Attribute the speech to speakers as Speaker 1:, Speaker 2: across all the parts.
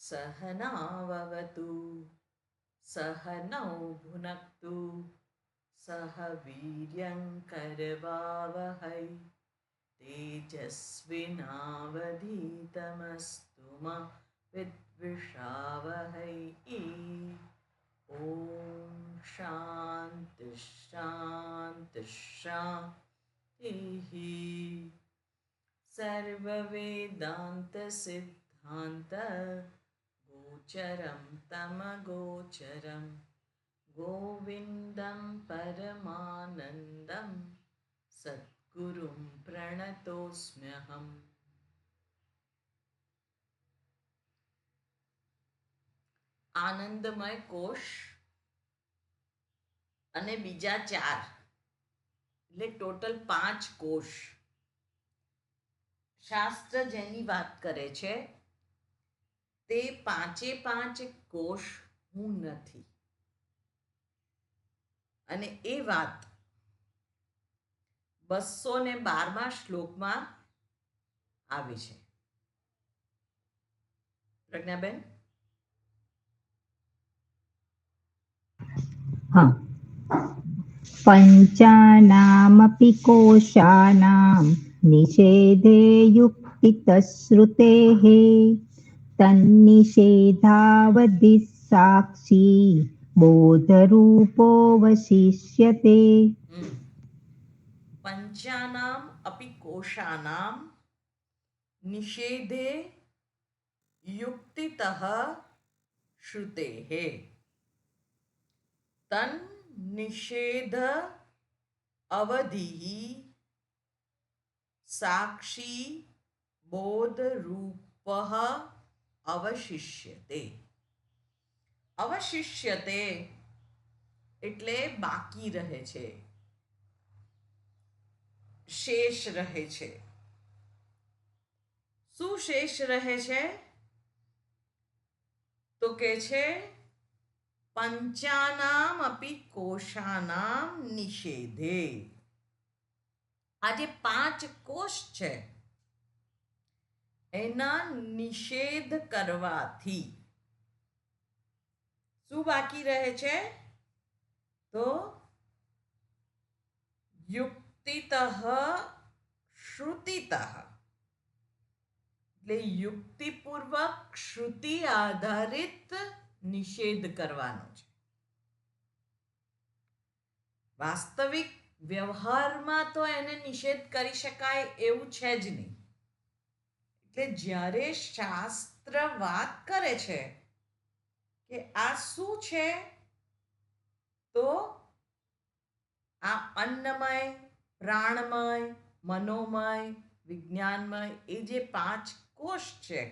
Speaker 1: सहनाववतु सहनौ भुनक्तु सह वीर्यङ्करवावहै तेजस्विनावधीतमस्तु मा विद्विषावहै। ॐ शान्ति शान्ति शान्तिः। सर्ववेदान्तसिद्धान्त गोचरं तमगोचरं गोविन्दं परमानन्दं सद्गुरुं प्रणतोऽस्म्यहम्। આનંદમય કોશ અને બીજા 4 એટલે ટોટલ 5 કોશ શાસ્ત્ર જેની વાત કરે છે તે 5 કોશ હું નથી અને એ વાત 212મા શ્લોકમાં આવી છે. પ્રજ્ઞાબેન?
Speaker 2: હા. પંચાનામપી કોશાનામ નિષેધે યુક્તિતશ્રુતેઃ તન્નિષેધાવધિ સાક્ષી બોધરૂપોऽવશિષ્યતે.
Speaker 1: પંચાનામ અપી કોશાનામ નિષેધે યુક્તિતઃ શ્રુતેઃ તન નિષેધ અવધિ સાક્ષી બોધ રૂપ અવશિષ્યતે. અવશિષ્યતે એટલે બાકી રહે છે, શેષ રહે છે. શું શેષ રહે છે? તો કે છે પંચાનામ અપી કોશાનામ નિષેધે. આ જે 5 કોષ છે એના નિષેધ કરવાથી શું બાકી રહે છે? તો યુક્તિતઃ શ્રુતિતઃ એટલે યુક્તિપૂર્વક શ્રુતિ આધારિત નિષેધ કરવાનો છે. વાસ્તવિક વ્યવહારમાં તો એને નિષેધ કરી શકાય એવું છે જ નહીં. એટલે જ્યારે શાસ્ત્ર વાત કરે છે કે આ શું છે, તો આ અન્નમય, પ્રાણમય, મનોમય, વિજ્ઞાનમય એ જે 5 કોષ છે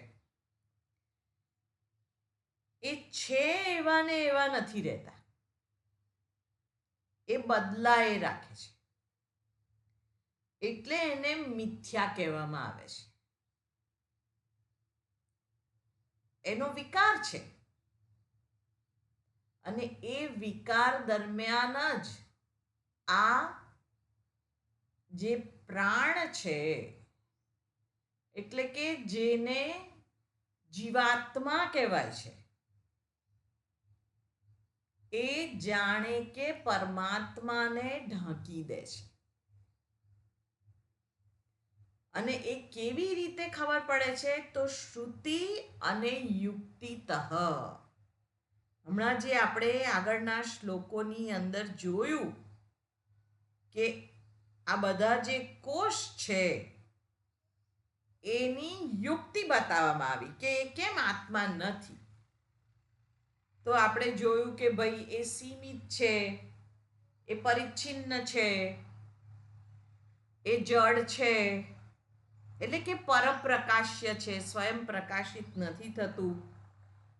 Speaker 1: એ છે એવા ને એવા નથી રહેતા, એ બદલાય રાખે છે. એટલે એને મિથ્યા કહેવામાં આવે છે. એનો વિકાર છે અને એ વિકાર દરમિયાન જ આ જે પ્રાણ છે એટલે કે જેને જીવાત્મા કહેવાય છે એ જાણે કે પરમાત્માને ઢાંકી દે છે. અને એ કેવી રીતે ખબર પડે છે? તો શ્રુતિ અને યુક્તિતઃ. હમણાં જે આપણે આગળના શ્લોકોની અંદર જોયું કે આ બધા જે કોષ છે એની યુક્તિ બતાવવામાં આવી કે એ કેમ આત્મા નથી. તો આપણે જોયું કે ભાઈ એ સીમિત છે, એ પરિચ્છિન્ન છે, એ જડ છે, એટલે કે પરપ્રકાશ્ય છે, સ્વયં પ્રકાશિત નથી થતું.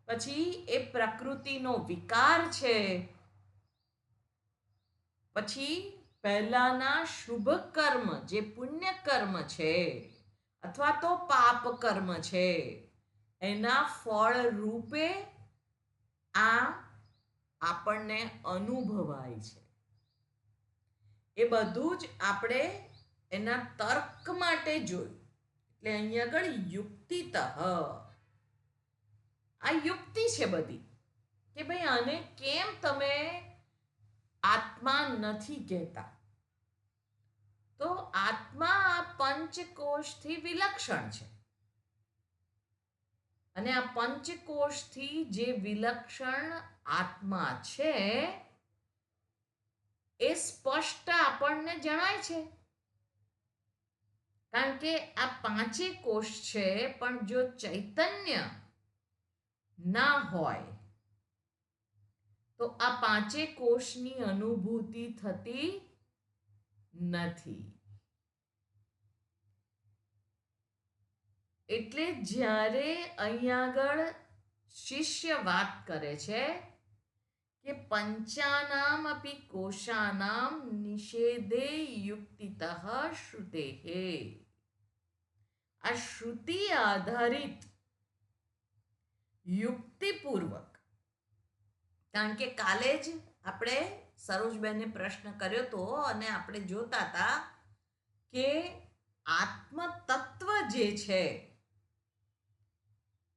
Speaker 1: પછી એ પ્રકૃતિનો વિકાર છે. પછી પહેલાના શુભ કર્મ જે પુણ્ય કર્મ છે અથવા તો પાપ કર્મ છે એના ફળ રૂપે આ આપણને અનુભવાય છે. એ બધું જ આપણે એના તર્ક માટે જોયું. એટલે અહીં આગળ યુક્તિતઃ આ યુક્તિ છે બધી કે ભાઈ આને કેમ તમે આત્મા નથી કહેતા. તો આત્મા આ પંચકોશથી વિલક્ષણ છે અને આ પંચકોશથી જે વિલક્ષણ આત્મા છે એ સ્પષ્ટ આપણને જણાય છે. કારણ કે આ પાંચે કોષ છે પણ જો ચૈતન્ય ના હોય તો આ પાંચે કોષની અનુભૂતિ થતી નથી. એટલે જ્યારે અહીંયા આગળ શિષ્ય વાત કરે છે કે પંચાનામ અપી કોશાનામ નિષેધે યુક્તિતઃ શ્રુતેહે, આ શ્રુતિ આધારિત યુક્તિપૂર્વક, કારણ કે કાલે જ આપણે સરોજબેને પ્રશ્ન કર્યો હતો અને આપણે જોતા હતા કે આત્મ તત્વ જે છે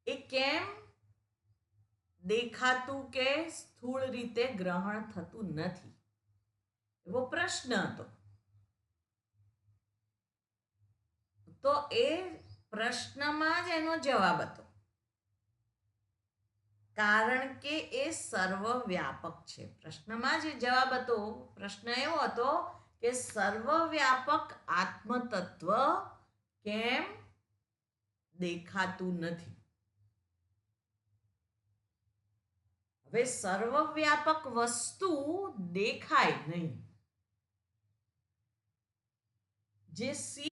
Speaker 1: એ કેમ દેખાતું કે સ્થૂળ રીતે ગ્રહણ થતું નથી, એવો પ્રશ્ન હતો. તો એ પ્રશ્નમાં જ એનો જવાબ હતો, કારણ કે એ સર્વવ્યાપક છે. પ્રશ્નમાં જે જવાબ હતો, પ્રશ્ન એવો હતો કે સર્વવ્યાપક આત્મતત્વ કેમ દેખાતું નથી. હવે સર્વવ્યાપક વસ્તુ દેખાય નહીં, જે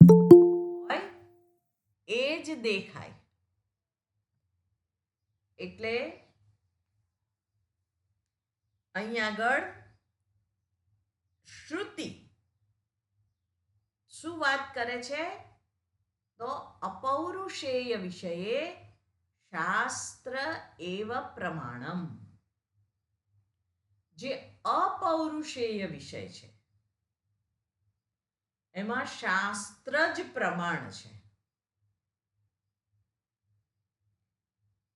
Speaker 1: હોય એ જ દેખાય. એટલે અહીં આગળ શ્રુતિ શું વાત કરે છે? તો અપૌરુષેય વિષયે શાસ્ત્ર એવ પ્રમાણમ. જે અપૌરુષેય વિષય છે એમાં શાસ્ત્ર જ પ્રમાણ છે.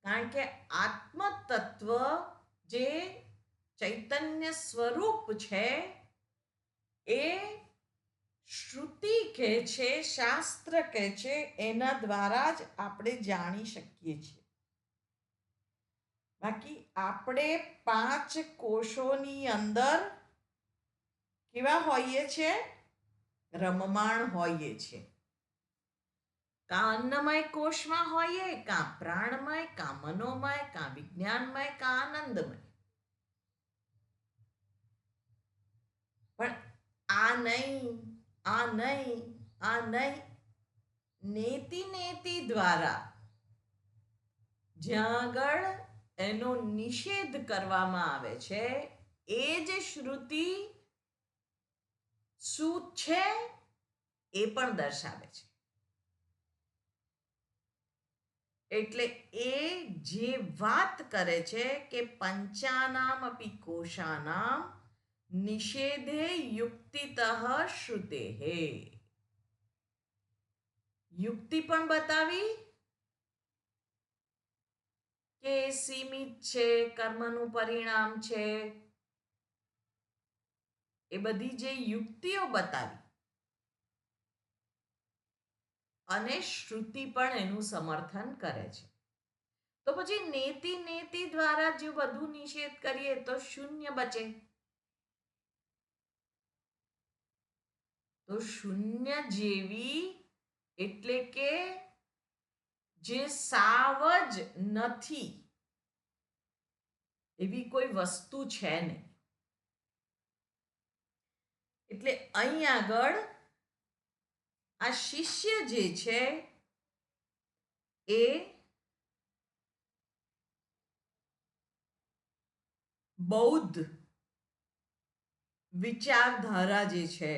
Speaker 1: કારણ કે આત્મતત્વ જે ચૈતન્ય સ્વરૂપ છે એ શ્રુતિ કહે છે, શાસ્ત્ર કહે છે, એના દ્વારા જ આપણે જાણી શકીએ છીએ. બાકી આપણે પાંચ કોષોની અંદર કેવા હોઈએ છીએ? રમમાણ હોઈએ છીએ. કાં અન્નમય કોષમાં હોઈએ, કાં પ્રાણમય, કાં મનોમય, કાં વિજ્ઞાનમય, કાં આનંદમય. પણ આ નહીં, આ નહીં, આ નહીં, નેતિ નેતિ દ્વારા જ્યાં આગળ એનો નિષેધ કરવામાં આવે છે એ જ શ્રુતિ શું છે એ પણ દર્શાવે છે. એટલે એ જે વાત કરે છે કે પંચાનામ અપી કોશાનામ નિષેધે યુક્તિતઃ શ્રુતેહે, યુક્તિ પણ બતાવી કે સીમિત છે, કર્મનું પરિણામ છે, એ બધી જે યુક્તિઓ બતાવી અને શ્રુતિ પણ એનું સમર્થન કરે છે. તો પછી નેતિ નેતિ દ્વારા જો બધું નિષેધ કરીએ તો શૂન્ય બચે. તો શૂન્ય જેવી એટલે કે જે સાવ જ નથી એવી કોઈ વસ્તુ છે નહીં. એટલે અહીં આગળ આ શિષ્ય જે છે એ બૌદ્ધ વિચારધારા જે છે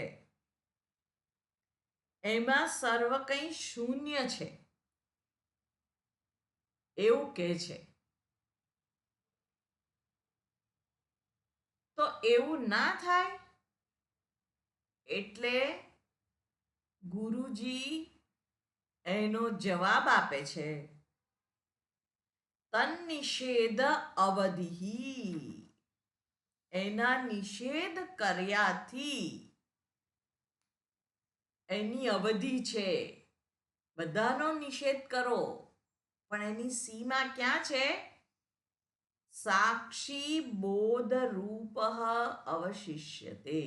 Speaker 1: એમાં સર્વ કંઈ શૂન્ય છે એવું કહે છે. તો એવું ના થાય એટલે ગુરુજી એનો જવાબ આપે છે તન્નિષેધ અવધિ, એના નિષેધ કર્યાથી એની અવધિ છે. બધાનો નિષેધ કરો પણ એની સીમા ક્યાં છે? સાક્ષી બોધ રૂપ અવશિષ્યતે.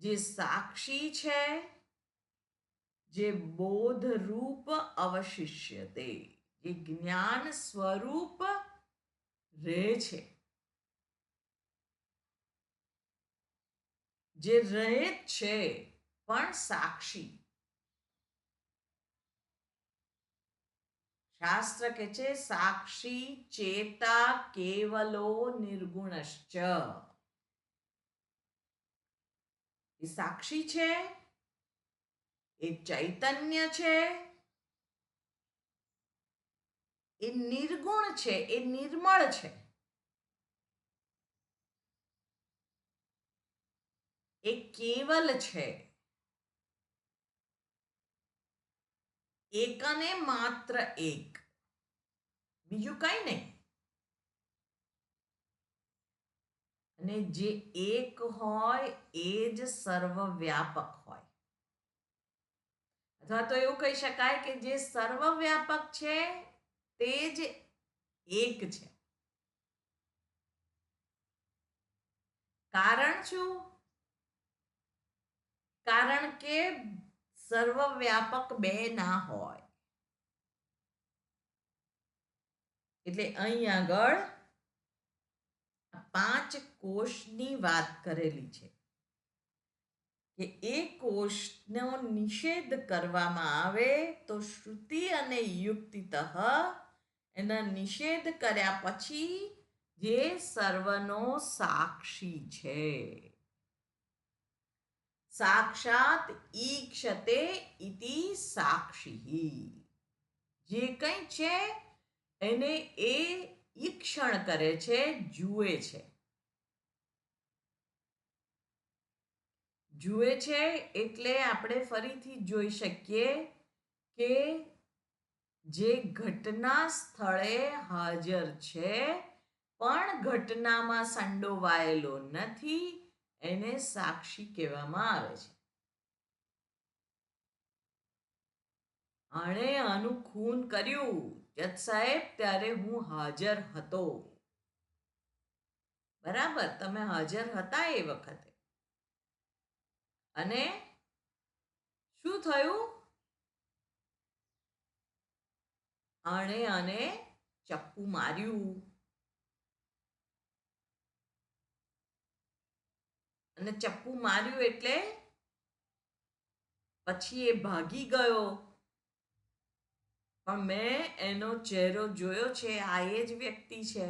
Speaker 1: જે સાક્ષી છે, જે બોધ રૂપ અવશિષ્યતે, જે જ્ઞાન સ્વરૂપ રહે છે, જે રહે જ છે પણ સાક્ષી. શાસ્ત્ર કે છે સાક્ષી ચેતા કેવલો નિર્ગુણશ્ચ. એ સાક્ષી છે, એ ચૈતન્ય છે, એ નિર્ગુણ છે, એ નિર્મળ છે, એ કેવલ છે, એક અને માત્ર એક, બીજું કઈ નહીં. અને જે એક હોય એ જ સર્વવ્યાપક હોય. અથવા તો એવું કહી શકાય કે જે સર્વવ્યાપક છે તે જ એક છે. કારણ શું? કારણ કે સર્વવ્યાપક બે ના હોય. એટલે અહીં આગળ 5 કોષની વાત કરેલી છે કે એ કોષનો નિષેધ કરવામાં આવે તો શ્રુતિ અને યુક્તિતઃ એના નિષેધ કર્યા પછી જે સર્વનો સાક્ષી છે. સાક્ષાત ઈક્ષતે ઇતિ સાક્ષી. જે કંઈ છે એને એ ઈક્ષણ કરે છે, જુએ છે. જુએ છે એટલે આપણે ફરીથી જોઈ શકીએ કે જે ઘટના સ્થળે હાજર છે પણ ઘટનામાં સંડોવાયેલો નથી, એને સાક્ષી કહેવામાં આવે છે. આણે આનું ખૂન કર્યું જજ સાહેબ ત્યારે હું હાજર હતો. બરાબર, તમે હાજર હતા એ વખતે. અને શું થયું? આણે આને ચપ્પુ માર્યું. અને ચપ્પુ માર્યું એટલે પછી એ ભાગી ગયો. પણ મેં એનો ચહેરો જોયો છે, આ એ જ વ્યક્તિ છે.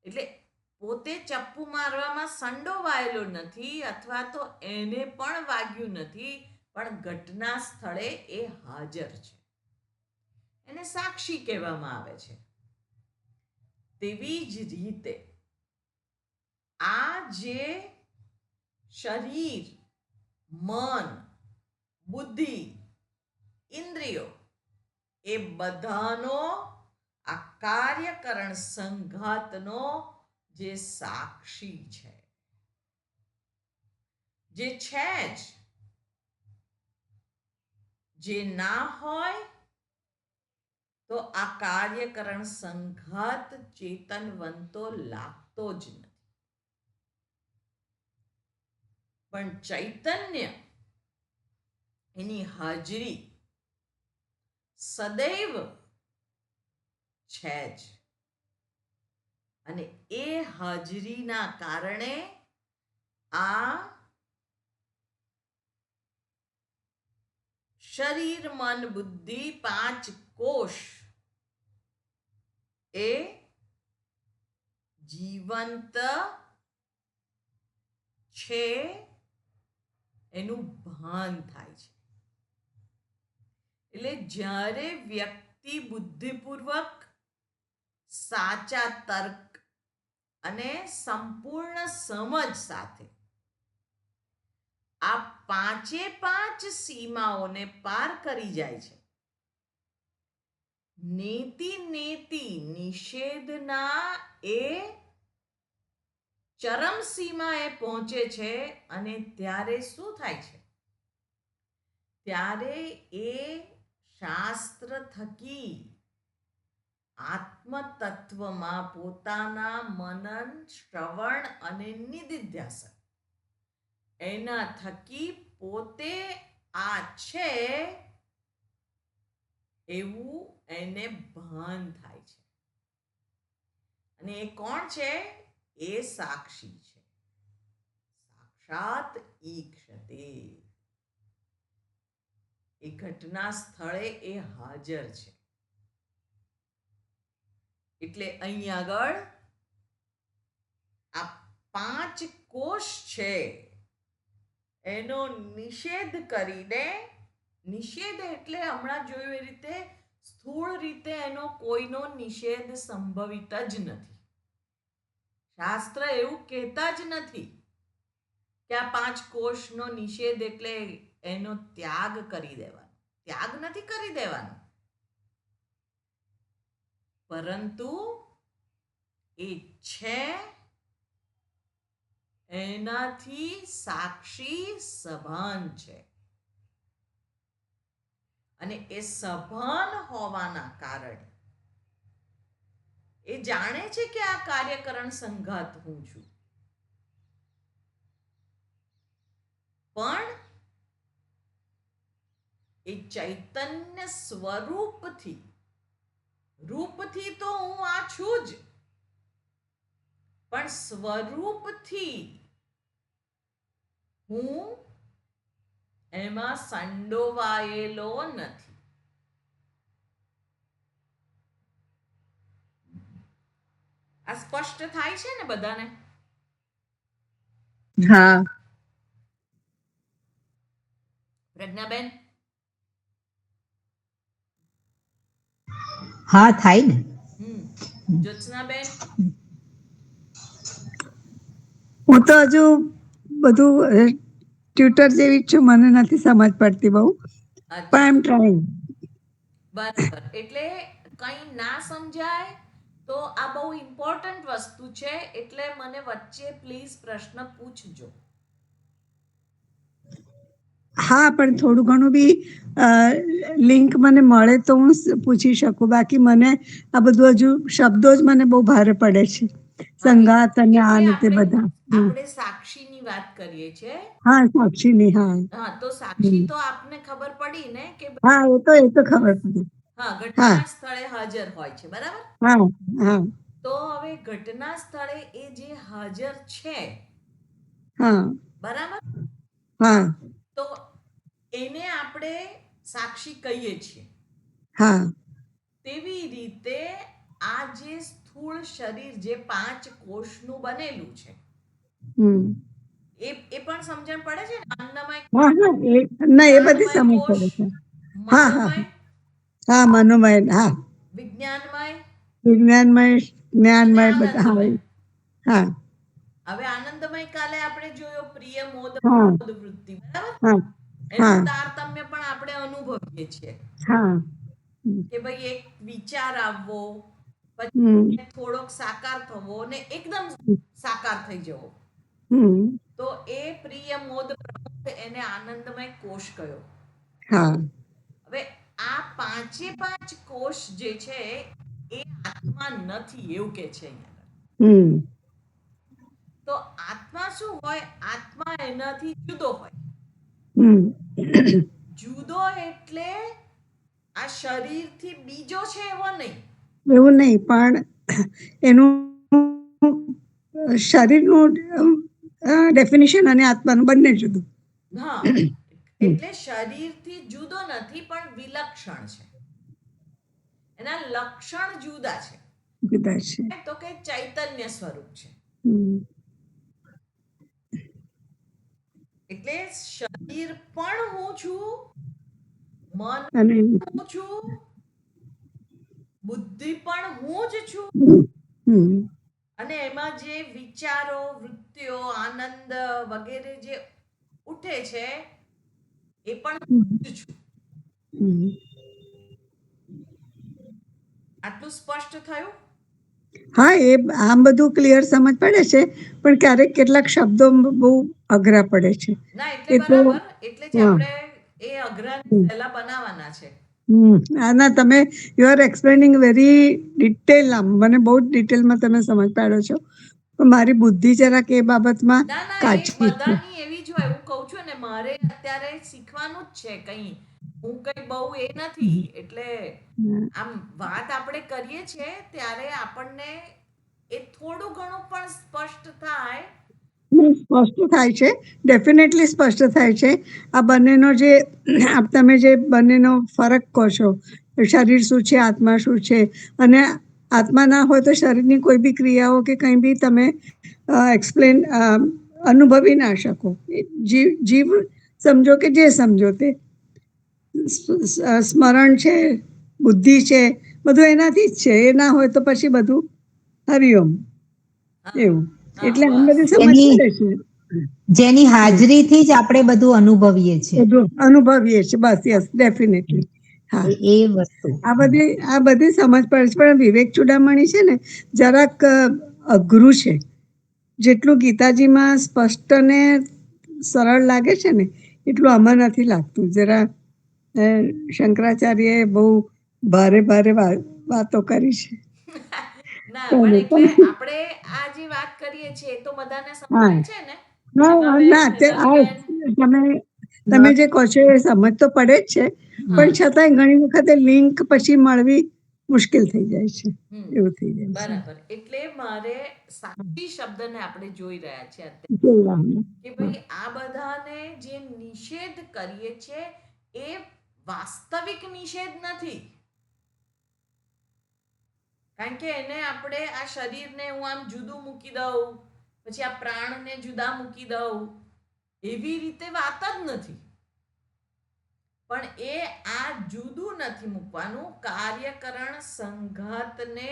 Speaker 1: એટલે પોતે ચપ્પુ મારવામાં સંડોવાયેલો નથી અથવા તો એને પણ વાગ્યું નથી, પણ ઘટના સ્થળે એ હાજર છે. એને સાક્ષી કહેવામાં આવે છે. તેવી જ રીતે આ જે શરીર, મન, બુદ્ધિ, ઇન્દ્રિયો એ બધાનો આ કાર્યકરણ સંઘાતનો જે સાક્ષી છે, જે છે જ, જે ના હોય તો આ કાર્યકરણ સંઘાત ચેતનવંતો લાગતો જ નથી. પણ ચૈતન્ય, એની હાજરી સદૈવ છે જ. અને એ હાજરીના કારણે આ શરીર, મન, બુદ્ધિ 5 કોષ એ જીવંત છે એનું ભાન થાય છે. એટલે જ્યારે વ્યક્તિ બુદ્ધિપૂર્વક સાચા તર્ક અને સંપૂર્ણ સમજ સાથે આ 5 સીમાઓને પાર કરી જાય છે, નેતિ નેતિ નિષેધના એ ચરમસીમાએ પહોંચે છે અને ત્યારે શું થાય છે? ત્યારે એ શાસ્ત્ર થકી આત્મતત્વમાં પોતાના મનન, શ્રવણ અને નિધિધ્યાસન એના થકી પોતે આ છે એવું એને ભાન થાય છે. અને એ કોણ છે? એ સાક્ષી છે. સાક્ષાત ઈક્ષતે. એ ઘટના સ્થળે એ હાજર છે. એટલે અહીં આગળ આ 5 કોષ છે એનો નિષેધ કરીને, નિષેધ એટલે હમણાં જોયું એ રીતે સ્થૂળ રીતે એનો કોઈનો નિષેધ સંભવિત જ નથી. શાસ્ત્ર એવું કહેતા જ નથી કે આ 5 કોષનો નિષેધ એટલે એનો ત્યાગ કરી દેવાનો. ત્યાગ નથી કરી દેવાનો, પરંતુ એ છે એનાથી સાક્ષી સભાન છે. અને એ સભાન હોવાના કારણે એ જાણે છે કે આ કાર્યકરણ સંઘાત હું છું, પણ એ ચૈતન્ય સ્વરૂપથી, રૂપથી તો હું આ છું જ, પણ સ્વરૂપથી હું એમાં સંડોવાયેલો નથી. આ સ્પષ્ટ થાય છે ને બધાને?
Speaker 3: હા.
Speaker 1: પ્રજ્ઞાબેન?
Speaker 2: હા થાય ને.
Speaker 1: જ્યોત્સનાબેન?
Speaker 3: હું તો હજુ બધું ટ્યુટર જેવી જ છું, મને નથી સમજ પડતી બહુ, પણ આઈ એમ ટ્રાઇંગ.
Speaker 1: બરાબર. એટલે કંઈ ના સમજાય તો આ બહુ ઇમ્પોર્ટન્ટ વસ્તુ છે, એટલે મને વચ્ચે પ્લીઝ પ્રશ્ન પૂછજો.
Speaker 3: હા, પણ થોડું ઘણું બી લિંક મને મળે તો હું પૂછી શકું, બાકી મને આ બધું હજુ શબ્દો જ મને બહુ ભારે પડે છે, સંગાત અને આ ને તે બધા.
Speaker 1: આપણે સાક્ષીની વાત કરીએ છીએ.
Speaker 3: હા, સાક્ષીની. હા,
Speaker 1: હા, તો સાક્ષી તો આપને ખબર પડી ને કે
Speaker 3: હા, એ તો ખબર પડી.
Speaker 1: હા, ઘટના સ્થળે હાજર હોય છે, બરાબર?
Speaker 3: હા, હા,
Speaker 1: તો હવે ઘટના સ્થળે એ જે હાજર છે,
Speaker 3: હા,
Speaker 1: બરાબર,
Speaker 3: હા,
Speaker 1: તો એને આપણે સાક્ષી કહીએ છીએ.
Speaker 3: હા,
Speaker 1: તેવી રીતે આ જે સ્થૂળ શરીર જે 5 કોષનું બનેલું છે, એ પણ સમજણ પડે છે ને? અન્નમય,
Speaker 3: હા, હા, ના, એ બધી સમજ પડે છે. હા, હા,
Speaker 1: મનોમય,
Speaker 3: હા, મનોમય, હા,
Speaker 1: વિજ્ઞાનમય,
Speaker 3: વિજ્ઞાનમય, જ્ઞાનમય,
Speaker 1: અને
Speaker 3: બધા.
Speaker 1: આનંદમય.
Speaker 3: હા,
Speaker 1: હવે આનંદમય કાલે આપણે જોયો પ્રિય મોદ
Speaker 3: હા,
Speaker 1: વૃત્તિ, બરાબર?
Speaker 3: હા,
Speaker 1: એનું
Speaker 3: હા,
Speaker 1: તારતમ્ય પણ આપણે અનુભવીએ છીએ
Speaker 3: હા,
Speaker 1: કે ભાઈ એક વિચાર આવવો,
Speaker 3: હમ,
Speaker 1: પછી થોડોક સાકાર થવો ને એકદમ સાકાર થઈ જવો, તો એ પ્રિય મોદ પ્રમોદ એને આનંદમય કોષ કયો.
Speaker 3: હા,
Speaker 1: હવે આ 5 કોષ જે છે એ આત્મા નથી એવું કે છે અહીંયા. તો આત્મા શું હોય? આત્મા એનાથી જુદો હોય. જુદો એટલે આ શરીરથી બીજો છે એવો નહીં.
Speaker 3: એવું નહીં, પણ એનું શરીરનું ડેફિનેશન અને આત્માનું બંને જુદું.
Speaker 1: હા, એટલે શરીરથી જુદો નથી, પણ વિલક્ષણ છે. એના લક્ષણ જુદા છે.
Speaker 3: જુદા છે.
Speaker 1: તો કે ચૈતન્ય સ્વરૂપ છે. એટલે શરીર પણ હું છું, મન
Speaker 3: અને
Speaker 1: હું છું, બુદ્ધિ પણ હું જ છું, અને એમાં જે વિચારો, વૃત્તિઓ, આનંદ વગેરે જે ઉઠે છે એ પણ હું જ છું. આટલું સ્પષ્ટ થયું?
Speaker 3: હા, એ આમ બધું ક્લિયર સમજ પડે છે, પણ ક્યારેક કેટલાક શબ્દો બહુ અઘરા પડે છે.
Speaker 1: ના એટલે
Speaker 3: એ તો
Speaker 1: બરાબર, એટલે જ
Speaker 3: હા.
Speaker 1: આપણે એ અઘરાને
Speaker 3: હમ.
Speaker 1: સહેલા બનાવવાના છે.
Speaker 3: ના તમે યુ આર એક્સપ્લેનિંગ વેરી ડિટેલ, મને બહુ જ ડિટેલમાં તમે સમજ પાડો છો, પણ મારી બુદ્ધિ જરાક એ બાબતમાં
Speaker 1: ના ના, એ
Speaker 3: કાચી છે.
Speaker 1: બધાની એવી જ હોય. હું કહું છું ને, મારે અત્યારે શીખવાનું જ છે કંઈ. હું કંઈ બહુ એ નથી. એટલે આમ વાત આપણે કરીએ છીએ ત્યારે આપણને એ થોડું ઘણું પણ સ્પષ્ટ થાય.
Speaker 3: સ્પષ્ટ થાય છે, ડેફિનેટલી સ્પષ્ટ થાય છે. આ બંનેનો જે તમે જે બંનેનો ફરક કહો છો, શરીર શું છે, આત્મા શું છે, અને આત્મા ના હોય તો શરીરની કોઈ બી ક્રિયાઓ કે કંઈ બી તમે એક્સપ્લેન અનુભવી ના શકો. જીવ સમજો કે જે સમજો તે સ્મરણ છે, બુદ્ધિ છે, બધું એનાથી જ છે. એ ના હોય તો પછી બધું હરિઓમ
Speaker 1: હા
Speaker 3: એવું.
Speaker 1: હા,
Speaker 3: એટલે આમ
Speaker 1: બસ.
Speaker 3: બધી સમજ
Speaker 2: જેની
Speaker 3: પડે છે.
Speaker 2: જેની હાજરીથી જ આપણે બધું અનુભવીએ છીએ.
Speaker 3: બધું અનુભવીએ છીએ. બસ, યસ, ડેફિનેટલી. હા,
Speaker 2: એ વસ્તુ.
Speaker 3: આ બધી સમજ પડે છે. પણ વિવેક ચૂડામણી છે ને, જરાક અઘરું છે. જેટલું ગીતાજીમાં સ્પષ્ટ ને સરળ લાગે છે ને, એટલું આમાં નથી લાગતું. જરા શંકરાચાર્યએ બહુ ભારે ભારે વાતો કરી છે.
Speaker 1: ના પણ એટલે આપણે આ જે વાત કરીએ છીએ એ તો બધાને
Speaker 3: હા,
Speaker 1: સમજાય છે ને?
Speaker 3: ના
Speaker 1: હેમાબેન,
Speaker 3: ના,
Speaker 1: રવિબેન.
Speaker 3: તમે જે કહો છો એ સમજ તો પડે જ છે,
Speaker 1: હા.
Speaker 3: પણ છતાંય ઘણી વખતે લિંક પછી મળવી મુશ્કેલ થઈ જાય છે.
Speaker 1: હમ
Speaker 3: એવું થઈ જાય છે.
Speaker 1: બરાબર. એટલે મારે સાક્ષી શબ્દને આપણે જોઈ રહ્યા છીએ અત્યારે
Speaker 3: જોવાનું.
Speaker 1: કે ભાઈ આ બધાને જે નિષેધ કરીએ છે એ વાસ્તવિક નિષેધ નથી. કારણ કે એને આપણે આ શરીરને હું આમ જુદું મૂકી દઉં, પછી આ પ્રાણને જુદા મૂકી દઉં, એવી રીતે વાત જ નથી. પણ એ આ જુદું નથી મૂકવાનું. કાર્યકરણ સંઘાતને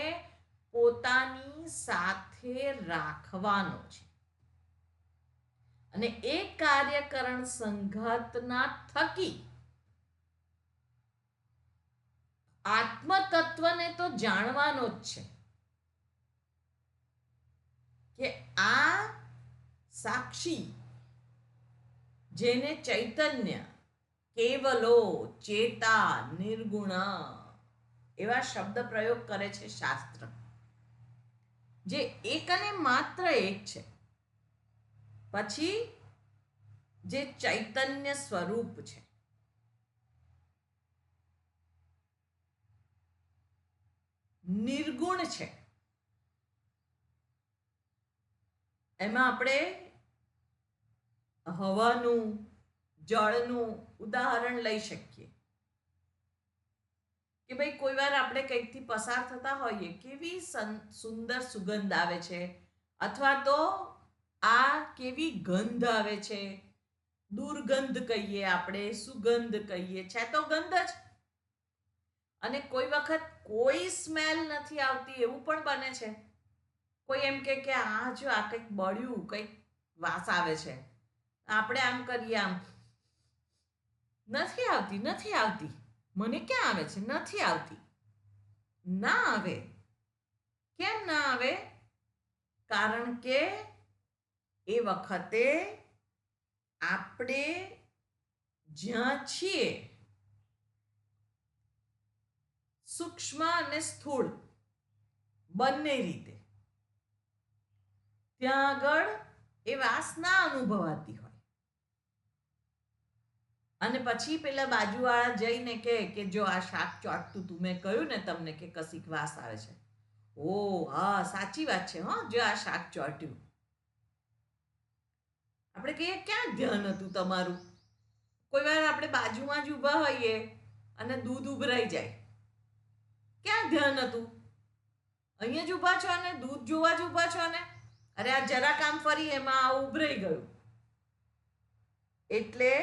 Speaker 1: પોતાની સાથે રાખવાનો છે. અને એ કાર્યકરણ સંઘાતના થકી આત્મતત્વને તો જાણવાનો જ છે કે આ સાક્ષી જેને ચૈતન્ય, કેવલો, ચેતા, નિર્ગુણ એવા શબ્દ પ્રયોગ કરે છે શાસ્ત્ર, જે એક અને માત્ર એક છે. પછી જે ચૈતન્ય સ્વરૂપ છે, નિર્ગુણ છે, એમાં આપણે હવાનું, જળનું ઉદાહરણ લઈ શકીએ કે ભાઈ કોઈ વાર આપણે કંઈકથી પસાર થતા હોઈએ, કેવી સુંદર સુગંધ આવે છે, અથવા તો આ કેવી ગંધ આવે છે. દુર્ગંધ કહીએ આપણે, સુગંધ કહીએ, છે તો ગંધ જ. અને કોઈ વખત કોઈ સ્મેલ નથી આવતી એવું પણ બને છે. કોઈ એમ કે આ જો આ કંઈક બળ્યું, કંઈક વાસ આવે છે, આપણે આમ કરીએ, આમ નથી આવતી, નથી આવતી, મને ક્યાં આવે છે, નથી આવતી. ના આવે. કેમ ના આવે? કારણ કે એ વખતે આપણે જ્યાં છીએ, સૂક્ષ્મ અને સ્થૂળ બંને રીતે, ત્યાં આગળ એ વાસના અનુભવાતી હોય. અને પછી પેલા બાજુવાળા જઈને કે જો આ શાક ચોટતું તું, મેં કહ્યું ને તમને કે કશીક વાસ આવે છે. ઓ હા, સાચી વાત છે, હો, જો આ શાક ચોટ્યું. આપણે કહીએ ક્યાં ધ્યાન હતું તમારું? કોઈ વાર આપણે બાજુમાં જ ઊભા હોઈએ અને દૂધ ઉભરાઈ જાય, ક્યાં ધ્યાન હતું? અહીંયા જ ઊભા છો ને, દૂધ જોવા જ ઊભા છો ને, અરે આ જરા કામ ફરી એમાં આ ઉભરાઈ ગયું. એટલે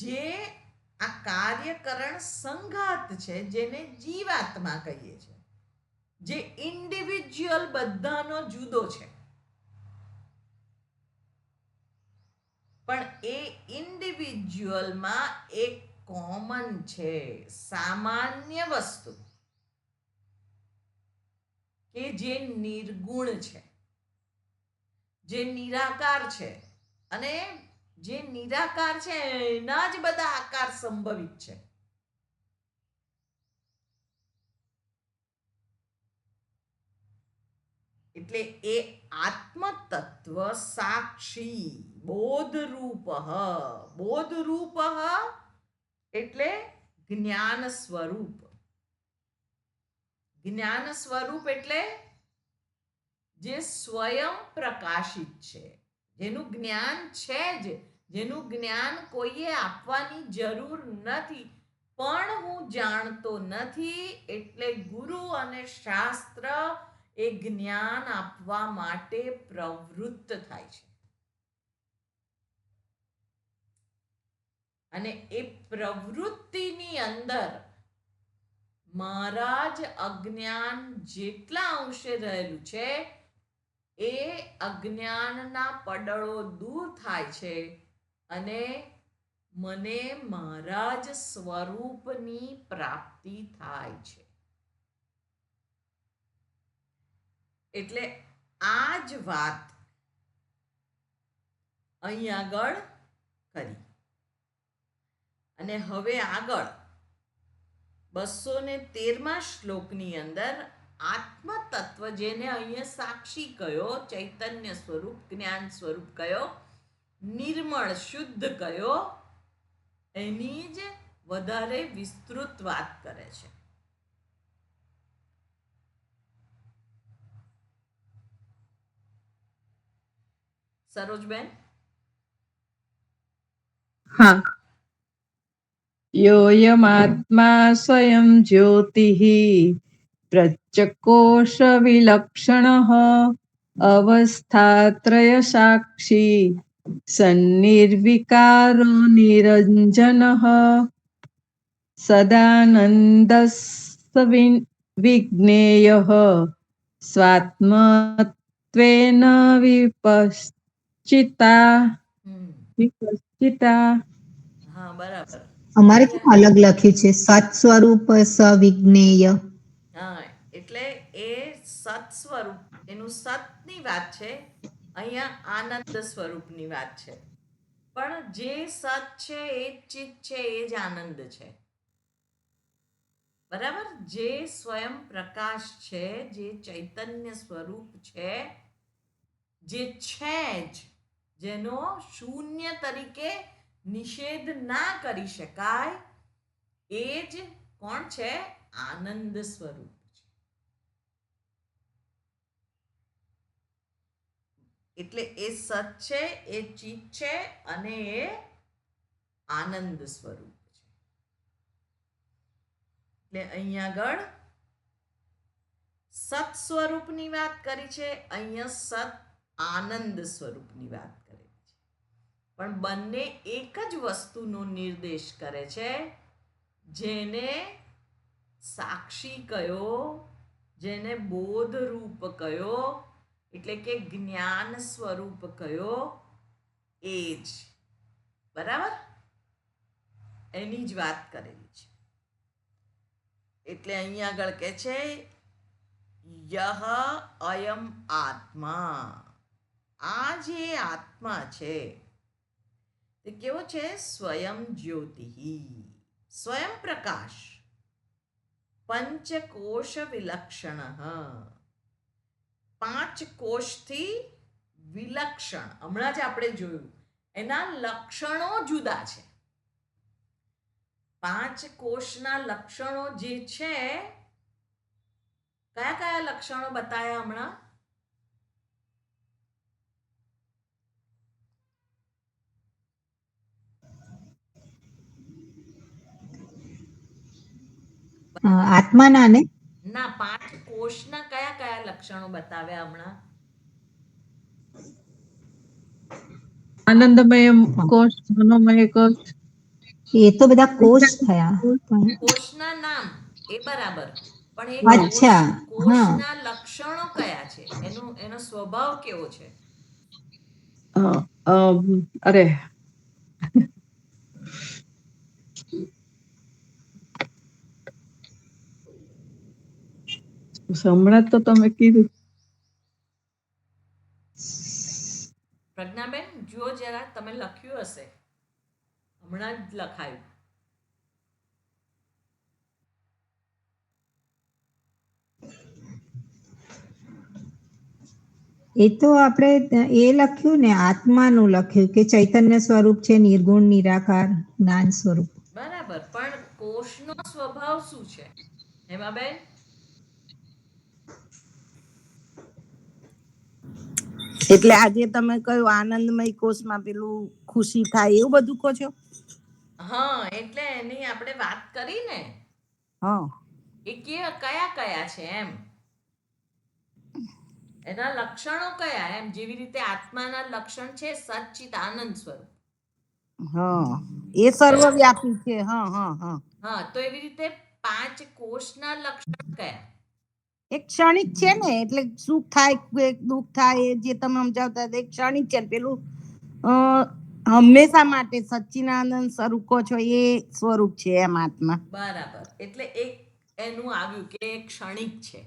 Speaker 1: જે આ કાર્યકરણ સંઘાત છે, જેને જીવાત્મા કહીએ છીએ, જે ઇન્ડિવિજ્યુઅલ બધાનો જુદો છે, પણ એ ઇન્ડિવિજ્યુઅલમાં એક કોમન છે, સામાન્ય વસ્તુ. કે જે નિર્ગુણ છે, જે નિરાકાર છે, અને જે નિરાકાર છે એના જ બધા આકાર સંભવિત છે. એટલે એ આત્મ તત્વ સાક્ષી બોધરૂપ બોધરૂપ એટલે જ્ઞાન સ્વરૂપ. જ્ઞાન સ્વરૂપ એટલે જે સ્વયં પ્રકાશિત છે, જેનું જ્ઞાન છે જ, જેનું જ્ઞાન કોઈએ આપવાની જરૂર નથી, પણ હું જાણતો નથી એટલે ગુરુ અને શાસ્ત્ર એ જ્ઞાન આપવા માટે પ્રવૃત્ત થાય છે. અને એ પ્રવૃત્તિની અંદર મારા જ અજ્ઞાન જેટલા અંશે રહેલું છે એ અજ્ઞાનના પડળો દૂર થાય છે અને મને મારા જ સ્વરૂપની પ્રાપ્તિ થાય છે. એટલે આ જ વાત અહીં આગળ કરી. અને હવે આગળ 213મા શ્લોકની અંદર આત્મ તત્વ, જેને અહીંયા સાક્ષી કયો, ચૈતન્ય સ્વરૂપ, જ્ઞાન સ્વરૂપ કયો, નિર્મળ શુદ્ધ કયો, એની જ વધારે વિસ્તૃત વાત કરે છે. સરોજબેન?
Speaker 4: હા. યોયમાત્મા સ્વયં જ્યોતિઃ પ્રત્યકોશવિલક્ષણઃ અવસ્થાત્રય સાક્ષી સન્નિર્વિકારો નિરંજનઃ સદાનંદસ્વિજ્ઞેયઃ સ્વાત્મત્વેન વિપશ્ચિતા.
Speaker 1: હા, બરાબર.
Speaker 2: અમારે કેમ અલગ લખ્યું છે? સત સ્વરૂપ સવિજ્ઞેય.
Speaker 1: હા, એટલે એ સત સ્વરૂપ, એનું સતની વાત છે, અહીંયા આનંદ સ્વરૂપની વાત છે. પણ જે સત છે એ જ ચિત્ત છે, એ જ આનંદ છે. બરાબર? જે સ્વયં પ્રકાશ છે, જે ચૈતન્ય સ્વરૂપ છે, જે છે જ, જેનો શૂન્ય તરીકે નિષેધ ના કરી શકાય, એ જ કોણ છે? આનંદ સ્વરૂપ છે. એટલે એ સત છે, એ ચિત્ત છે અને એ આનંદ સ્વરૂપ છે. એટલે અહીંયા આગળ સત સ્વરૂપની વાત કરી છે, અહીંયા સત આનંદ સ્વરૂપની વાત કરી છે. પણ બંને એક જ વસ્તુનો નિર્દેશ કરે છે, જેને સાક્ષી કયો, જેને બોધરૂપ કયો, એટલે કે જ્ઞાન સ્વરૂપ કયો, એ જ. બરાબર? એની જ વાત કરેલી છે. એટલે અહીંયા આગળ કહે છે યહ અયમ આત્મા. આ જે આત્મા છે તે કેવો છે? સ્વયં જ્યોતિ, સ્વયં પ્રકાશ, પંચકોશ વિલક્ષણ, 5 કોષથી વિલક્ષણ. હમણાં જ આપણે જોયું, એના લક્ષણો જુદા છે. 5 કોષના લક્ષણો જે છે, કયા કયા લક્ષણો બતાવ્યા હમણાં?
Speaker 2: આત્માના ને?
Speaker 1: ના, 5 કોષના કયા કયા લક્ષણો બતાવ્યા હમણાં?
Speaker 4: આનંદમય કોષ, મનોમય કોષ.
Speaker 2: એ તો બધા કોષ થયા.
Speaker 1: કોષના નામ એ બરાબર, પણ એ
Speaker 2: અચ્છા,
Speaker 1: કોષના લક્ષણો કયા છે? એનો સ્વભાવ કેવો છે?
Speaker 4: અરે, હમણાં તો તમે કીધું.
Speaker 1: પ્રજ્ઞાબેન જુઓ જરા, તમે લખ્યું હશે, હમણાં જ લખાયું.
Speaker 2: એ તો આપણે એ લખ્યું ને, આત્માનું લખ્યું કે ચૈતન્ય સ્વરૂપ છે, નિર્ગુણ નિરાકાર જ્ઞાન સ્વરૂપ.
Speaker 1: બરાબર, પણ કોષનો સ્વભાવ શું છે હેમાબેન?
Speaker 5: એટલે આજે તમે કયું આનંદમય કોષમાં પેલું ખુશી થાય એવું બધું કહો છો?
Speaker 1: હા, એટલે એની આપણે વાત કરી ને,
Speaker 5: હા,
Speaker 1: એ કયા કયા છે એમ, એના લક્ષણો કયા એમ. જેવી રીતે આત્માના લક્ષણ છે સચ્ચિત આનંદ સ્વરૂપ.
Speaker 5: હા, એ સર્વવ્યાપી છે. હા હા હા.
Speaker 1: હા, તો એવી રીતે 5 કોષના લક્ષણ કયા?
Speaker 5: એક ક્ષણિક છે ને, એટલે સુખ થાય દુઃખ થાય એ જે તમે સમજાવતા હતા, એક ક્ષણિક છે. પેલું હંમેશા માટે સચ્ચિદાનંદ સ્વરૂપ કહો છો એ સ્વરૂપ છે એમ આત્મા.
Speaker 1: બરાબર, એટલે એક એનું આવ્યું કે એ ક્ષણિક છે,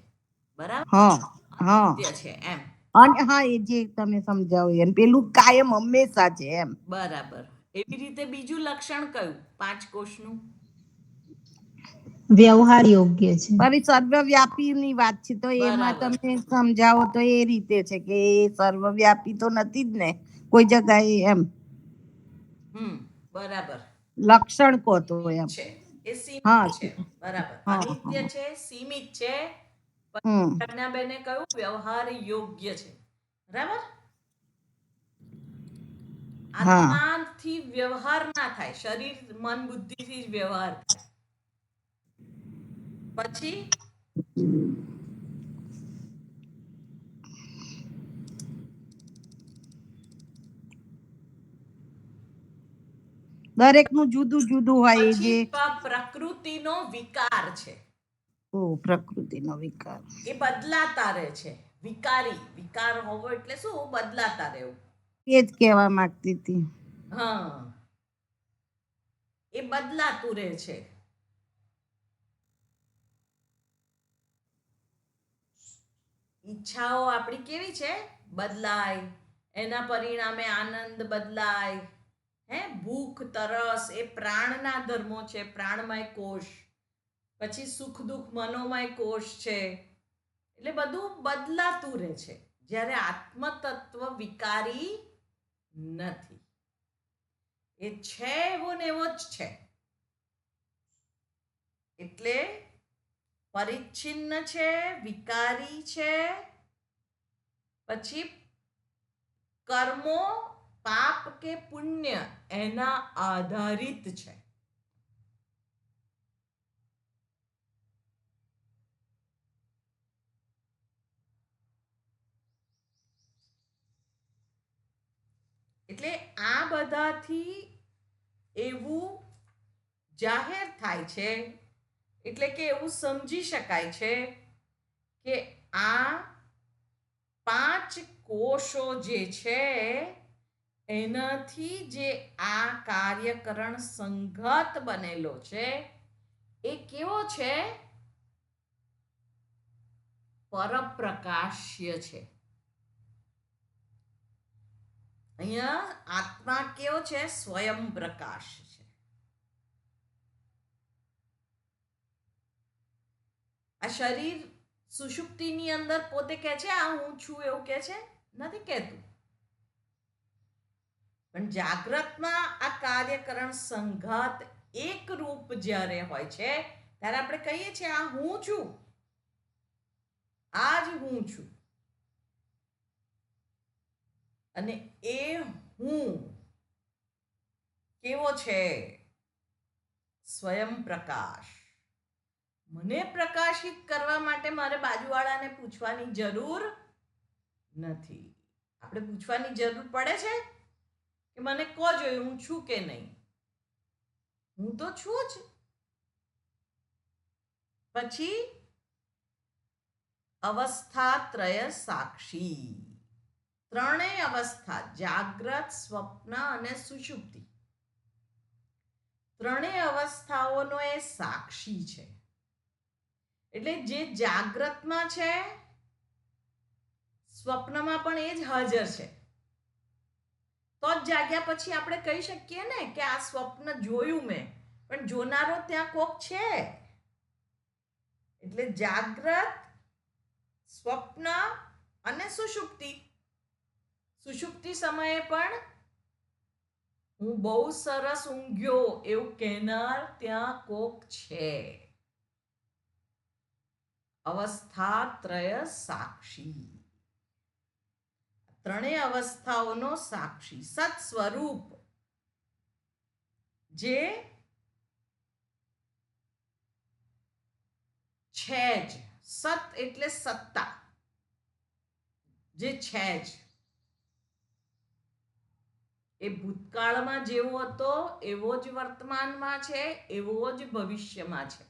Speaker 1: બરાબર,
Speaker 5: હા હા.
Speaker 1: નિત્ય છે એમ.
Speaker 5: અને હા, એ જે તમે સમજાવ્યું એમ પેલું કાયમ હંમેશા છે એમ.
Speaker 1: બરાબર, એવી રીતે બીજું લક્ષણ કયું 5 કોષનું?
Speaker 2: વ્યવહાર યોગ્ય છે.
Speaker 5: પણ સર્વવ્યાપી ની વાત છે, તો એમાં
Speaker 1: બરાબર.
Speaker 5: તમે સમજાવો તો એ રીતે છે કે એ સર્વવ્યાપી તો નથી જ ને કોઈ જગ્યાએ એમ.
Speaker 1: બરાબર,
Speaker 5: લક્ષણ કહો તો
Speaker 1: સીમિત
Speaker 5: એમ.
Speaker 1: છે, એ
Speaker 5: હા
Speaker 1: સીમિત છે, બરાબર.
Speaker 5: હા
Speaker 1: અનિત્ય
Speaker 5: હા.
Speaker 1: છે, સીમિત છે.
Speaker 5: હમ.
Speaker 1: પ્રજ્ઞાબેને કહ્યું વ્યવહાર યોગ્ય છે, બરાબર.
Speaker 5: હા
Speaker 1: આત્માથી વ્યવહાર ના થાય, શરીર મન બુદ્ધિથી જ વ્યવહાર થાય. પછી
Speaker 5: દરેક નું જુદું જુદું હોય જે.
Speaker 1: પ્રકૃતિનો વિકાર છે,
Speaker 5: ઓ પ્રકૃતિનો વિકાર.
Speaker 1: એ બદલાતા રહે છે. વિકાર હોવો એટલે શું? બદલાતા રહેવું.
Speaker 5: એ જ કહેવા માંગતી હતી.
Speaker 1: હા, એ બદલાતું રહે છે. ઈચ્છાઓ આપણી કેવી છે? બદલાય. એના પરિણામે આનંદ બદલાય. ભૂખ તરસ એ પ્રાણના ધર્મો છે, પ્રાણમય કોષ. પછી સુખ દુઃખ મનોમય કોષ છે. એટલે બધું બદલાતું રહે છે, જ્યારે આત્મતત્વ વિકારી નથી. એ છે એવો ને એવો જ છે. એટલે પરિચ્છિન્ન છે, વિકારી છે. પછી કર્મો પાપ કે પુણ્ય એના આધારિત છે. એટલે આ બધાથી એવું જાહેર થાય છે, એટલે કે એવું સમજી શકાય છે કે આ 5 કોષો જે છે એનાથી જે આ કાર્યકરણ સંઘાત બનેલો છે એ કેવો છે? પરપ્રકાશ્ય છે. અહીંયા આત્મા કેવો છે? સ્વયં પ્રકાશ છે. આ શરીર સુષુપ્તિની અંદર પોતે કહે છે આ હું છું એવું કહે છે? નથી કહેતું. પણ જાગ્રતમાં આ કાર્યકરણ સંઘાત એક રૂપ જ્યારે હોય છે ત્યારે આપણે કહીએ છીએ આ હું છું, આ જ હું છું. અને એ હું કેવો છે? સ્વયં પ્રકાશ. મને પ્રકાશિત કરવા માટે મારે બાજુવાળાને પૂછવાની જરૂર નથી. આપણે પૂછવાની જરૂર પડે છે કે મને કહો જોઈએ હું છું કે નહીં? હું તો છું જ. પછી અવસ્થાત્રય સાક્ષી. ત્રણેય અવસ્થા જાગ્રત, સ્વપ્ન અને સુષુપ્તિ, ત્રણેય અવસ્થાઓનો એ સાક્ષી છે. એટલે જે જાગ્રતમાં છે સ્વપ્નમાં પણ એ જ હાજર છે. તો જ જાગ્યા પછી આપણે કહી શકીએ ને કે આ સ્વપ્ન જોયું મેં, પણ જોનારો ત્યાં કોક છે. એટલે જાગ્રત, સ્વપ્ન અને સુષુપ્તિ. સુષુપ્તિ સમયે પણ હું બહુ સરસ ઊંઘ્યો એવું કહેનાર ત્યાં કોક છે. અવસ્થા ત્રય સાક્ષી, ત્રણેય અવસ્થાઓનો સાક્ષી સત સ્વરૂપ, જે છે જ. સત એટલે સત્તા, જે છે જ. એ ભૂતકાળમાં જેવો હતો એવો જ વર્તમાનમાં છે, એવો જ ભવિષ્યમાં છે.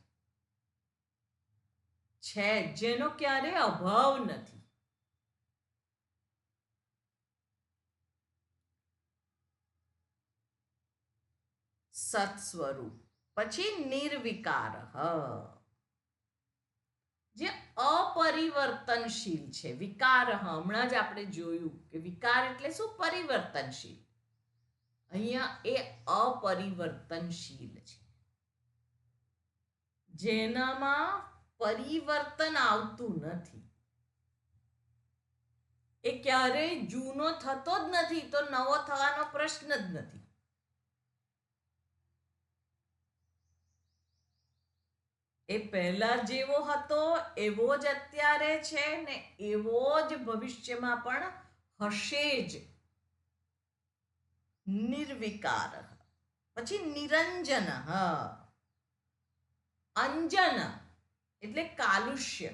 Speaker 1: જેનો ક્યારે અભાવ નથી. સત સ્વરૂપ. પછી નિર્વિકાર, જે અપરિવર્તનશીલ છે. વિકાર, હમણાં જ આપણે જોયું કે વિકાર એટલે શું? પરિવર્તનશીલ. અહીંયા એ અપરિવર્તનશીલ છે, જેનામાં પરિવર્તન આવતું નથી. એ ક્યારેય જૂનો થતો જ નથી, તો નવો થવાનો પ્રશ્ન જ નથી. એ પહેલા જેવો હતો એવો જ અત્યારે છે ને એવો જ ભવિષ્યમાં પણ હશે જ. નિર્વિકાર. પછી નિરંજન. અંજન એટલે કાલુષ્ય.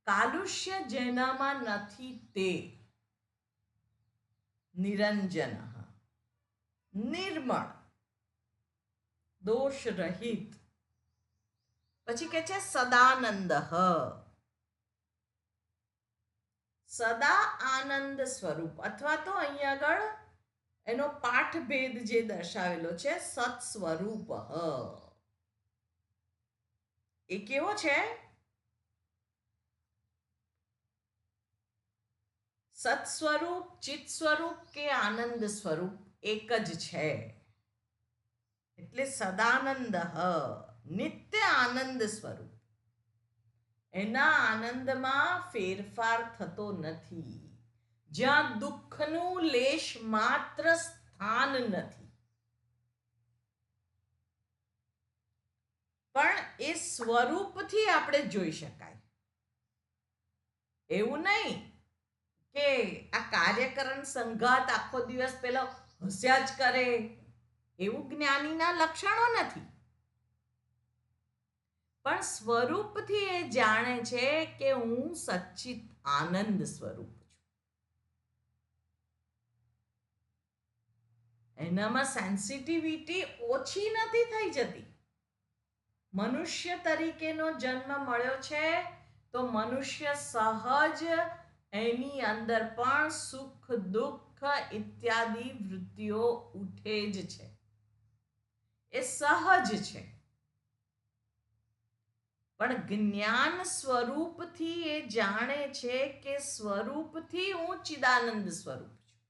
Speaker 1: કાલુષ્ય જેનામાં નથી તે નિરંજન. નિર્મળ, દોષ રહિત. પછી કે છે સદાનંદ. સદા આનંદ સ્વરૂપ, અથવા તો અહીંયા આગળ એનો પાઠભેદ જે દર્શાવેલો છે, સત સ્વરૂપ. એ કેવો છે? સત સ્વરૂપ, ચિત સ્વરૂપ કે આનંદ સ્વરૂપ એક જ છે. એટલે સદાનંદ, નિત્ય આનંદ સ્વરૂપ. એના આનંદમાં ફેરફાર થતો નથી, જ્યાં દુઃખનું લેશ માત્ર સ્થાન નથી. પણ એ સ્વરૂપથી આપણે જોઈ શકાય. એવું નહીં કે આ કાર્યકરણ સંઘાત આખો દિવસ પેલો હસ્યા જ કરે, એવું જ્ઞાનીના લક્ષણો નથી. પણ સ્વરૂપથી એ જાણે છે કે હું સચ્ચિત આનંદ સ્વરૂપ છું. એનામાં સેન્સિટિવિટી ઓછી નથી થઈ જતી. મનુષ્ય તરીકેનો જન્મ મળ્યો છે તો મનુષ્ય સહજ એની અંદર પણ સુખ દુઃખ ઇત્યાદિ વૃત્તિઓ ઉઠે જ છે. એ સહજ છે. પણ જ્ઞાન સ્વરૂપથી એ જાણે છે કે સ્વરૂપથી હું ચિદાનંદ સ્વરૂપ છું.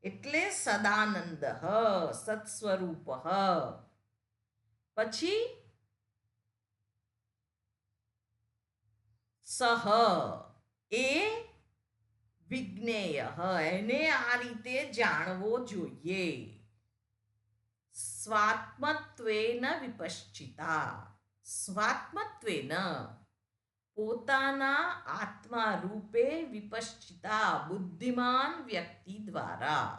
Speaker 1: એટલે સદાનંદ, સત્સ્વરૂપ. પછી સહ, એ વિજ્ઞેય, એને આ રીતે જાણવો જોઈએ. સ્વાત્મત્વેન વિપશ્ચિતા. સ્વાત્મત્વેન, પોતાના આત્મા રૂપે વિપશ્ચિતા, બુદ્ધિમાન વ્યક્તિ દ્વારા.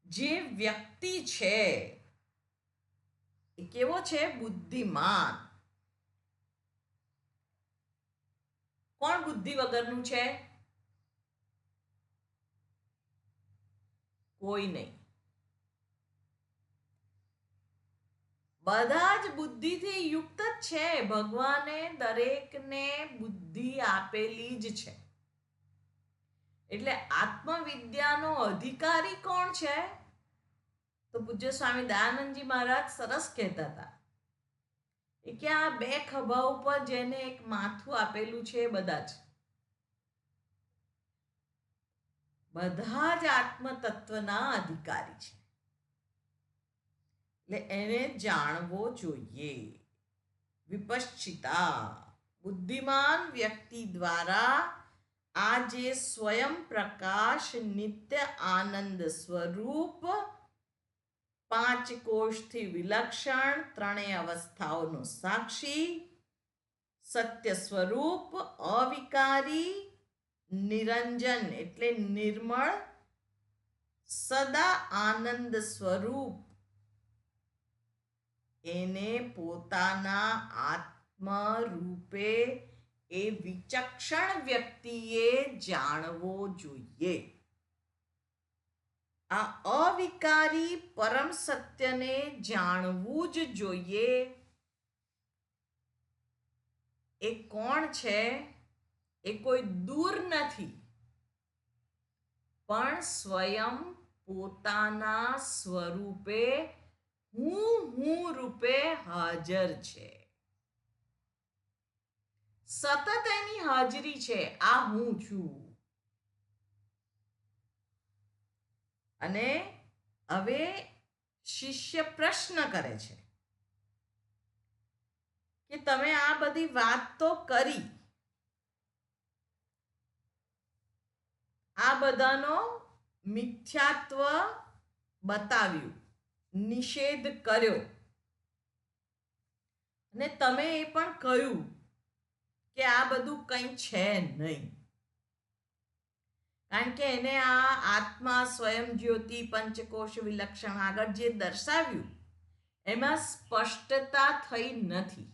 Speaker 1: જે વ્યક્તિ છે એ કેવો છે? બુદ્ધિમાન. કોણ બુદ્ધિ વગરનું છે? કોઈ નહીં. બધા જ બુદ્ધિથી યુક્ત જ છે. ભગવાને દરેકને બુદ્ધિ આપેલી જ છે. એટલે આત્મવિદ્યાનો અધિકારી કોણ છે? તો પૂજ્ય સ્વામી દયાનંદજી મહારાજ સરસ કહેતા હતા એ કે આ બે ખભા ઉપર જેને એક માથું આપેલું છે એ બધા જ આત્મ તત્વના અધિકારી છે. એટલે એને જાણવો જોઈએ. વિપશ્ચિતા બુદ્ધિમાન વ્યક્તિ દ્વારા આ જે સ્વયં પ્રકાશ નિત્ય આનંદ સ્વરૂપ 5 કોષથી વિલક્ષણ ત્રણેય અવસ્થાઓનો સાક્ષી સત્ય સ્વરૂપ અવિકારી નિરંજન એટલે નિર્મળ સદા આનંદ સ્વરૂપ એને પોતાના આત્મ રૂપે એ વિચક્ષણ વ્યક્તિએ જાણવો જોઈએ. આ અવિકારી પરમ સત્યને જાણવું જ જોઈએ. એ કોણ છે? એ કોઈ દૂર નથી, પણ સ્વયં પોતાના સ્વરૂપે હું રૂપે હાજર છે. સતત એની હાજરી છે. આ હું છું. અને હવે શિષ્ય પ્રશ્ન કરે છે કે તમે આ બધી વાત તો કરી, આ બધાનો મિથ્યાત્વ બતાવ્યું, નિષેધ કર્યો, અને તમે એ પણ કહ્યું કે આ બધું કંઈ છે નહીં. કારણ કે એને આ આત્મા સ્વયં જ્યોતિ પંચકોશ વિલક્ષણ આગળ જે દર્શાવ્યું એમાં સ્પષ્ટતા થઈ નથી.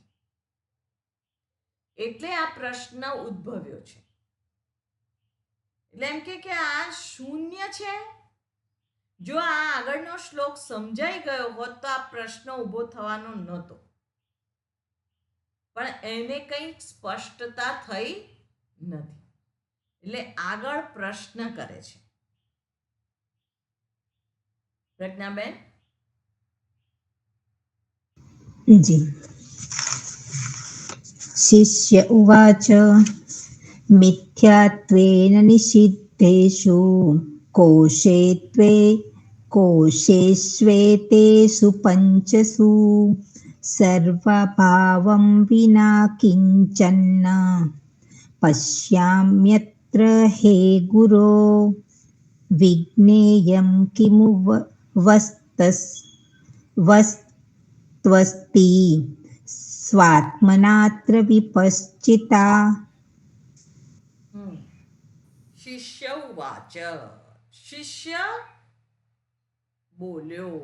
Speaker 1: એટલે આ પ્રશ્ન ઉદ્ભવ્યો છે. એટલે એમ કે આ શૂન્ય છે. જો આ આગળનો શ્લોક સમજાઈ ગયો હોત તો આ પ્રશ્ન ઊભો થવાનો નહોતો, પણ એને કંઈ સ્પષ્ટતા થઈ નથી. એટલે આગળ પ્રશ્ન કરે છે. પ્રજ્ઞાબેન?
Speaker 2: જી. શિષ્ય ઉવાચ મિથ્યાત્વેન નિષિદ્ધેષુ કોશેષ્વેતેષુ પંચસુ સર્વભાવં વિના કિંચન પશ્યામ્યત્ર હે ગુરો વિજ્ઞેયં કિમુ વસ્ત્વસ્તિ સ્વાત્મનાત્ર વિપશ્ચિતા.
Speaker 1: શિષ્ય ઉવાચ. શિષ્ય બોલ્યો.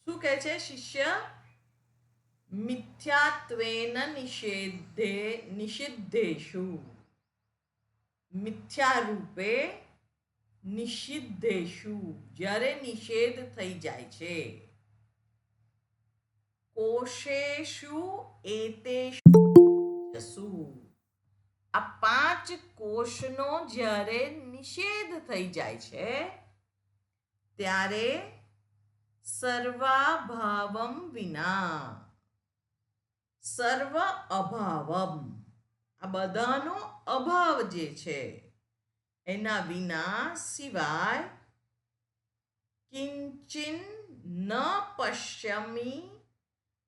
Speaker 1: શું કહે છે શિષ્ય? મિથ્યાત્વેન નિષિદ્ધેષુ, મિથ્યા રૂપે નિષિદ્ધેષુ, જ્યારે નિષેધ થઈ જાય છે. કોશેષુ એતેષુ, આ 5 કોષનો જ્યારે નિષેધ થઈ જાય છે ત્યારે સર્વાભાવમ વિના, સર્વ અભાવમ, આ બધાનો અભાવ જે છે એના વિના સિવાય કિંચિન ન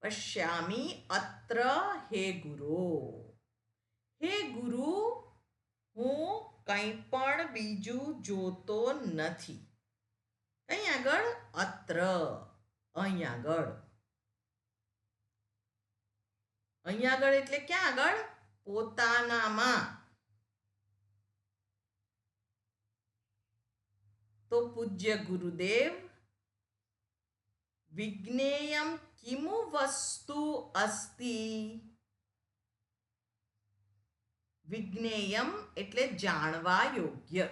Speaker 1: પશ્યામી અત્ર હે ગુરો. હે ગુરુ, હું કંઈ પણ બીજું જોતો નથી. કઈ આગળ? અત્ર, અહીં આગળ. અહીં આગળ એટલે ક્યાં આગળ? પોતાનામાં. તો પૂજ્ય ગુરુદેવ, વિજ્ઞેયમ કિમુ વસ્તુ અસ્તિ. વિજ્ઞેયમ એટલે જાણવા યોગ્ય.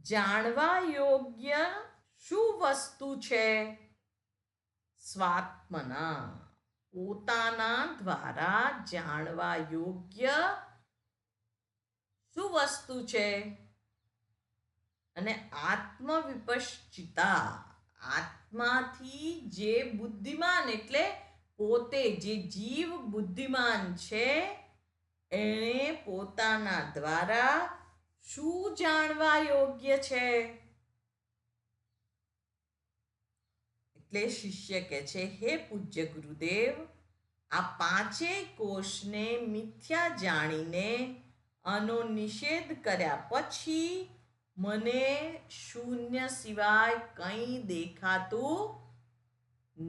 Speaker 1: જાણવા યોગ્ય શું વસ્તુ છે? સ્વાત્મના, પોતાના દ્વારા જાણવા યોગ્ય શું વસ્તુ છે? અને આત્મ વિપશ્ચિતા, આત્માથી જે બુદ્ધિમાન એટલે પોતે જે જીવ બુદ્ધિમાન છે એણે પોતાના દ્વારા શું જાણવા યોગ્ય છે? એટલે શિષ્ય કહે છે, હે પૂજ્ય ગુરુદેવ, આ પાંચેય કોષને મિથ્યા જાણીને આનો નિષેધ કર્યા પછી મને શૂન્ય સિવાય કંઈ દેખાતું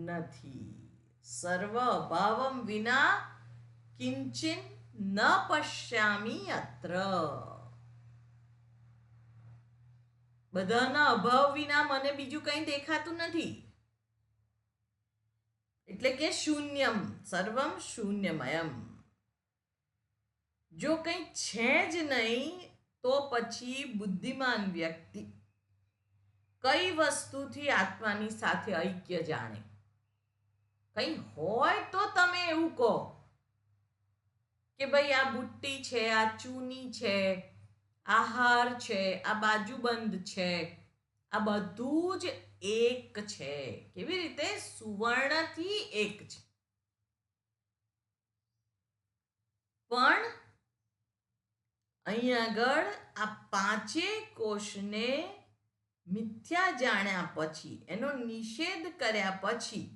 Speaker 1: નથી. સર્વ અભાવમ વિના કિંચિન ન પશ્યામી અત્ર. બધાના અભાવ વિના મને બીજું કંઈ દેખાતું નથી. એટલે કે શૂન્યમ, સર્વમ શૂન્યમયમ. જો કંઈ છે જ નહીં તો પછી બુદ્ધિમાન વ્યક્તિ કઈ વસ્તુથી આત્માની સાથે ઐક્ય જાણે? કંઈ હોય તો તમે એવું કહો કે ભાઈ આ બુટ્ટી છે, આ ચૂની છે, આ હાર છે, આ બાજુબંધ છે, આ બધું જ એક છે. કેવી રીતે? સુવર્ણથી એક છે. પણ અહીં આગળ આ પાંચેય કોષને મિથ્યા જાણ્યા પછી, એનો નિષેધ કર્યા પછી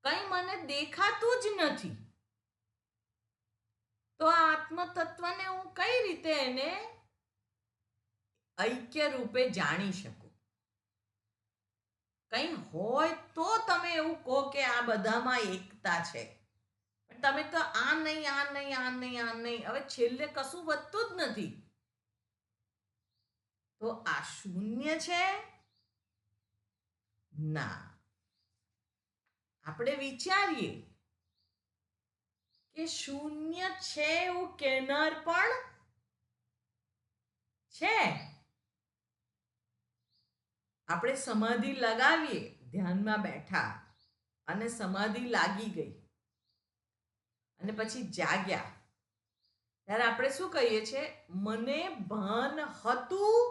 Speaker 1: કંઈ મને દેખાતું જ નથી. તો આ આત્મ તત્વને હું કઈ રીતે એને ઐક્ય રૂપે જાણી શકું? કંઈ હોય તો તમે એવું કહો કે આ બધામાં એકતા છે. પણ તમે તો આ નહીં, આ નહીં, આ નહીં, આ નહીં, હવે છેલ્લે કશું વધતું જ નથી. તો આ શૂન્ય છે? ના. આપણે વિચારીએ કે શૂન્ય છે એવું કહેનાર પણ છે. આપણે સમાધિ લગાવીએ, ધ્યાનમાં બેઠા અને સમાધિ લાગી ગઈ અને પછી જાગ્યા, ત્યારે આપણે શું કહીએ છીએ? મને ભાન હતું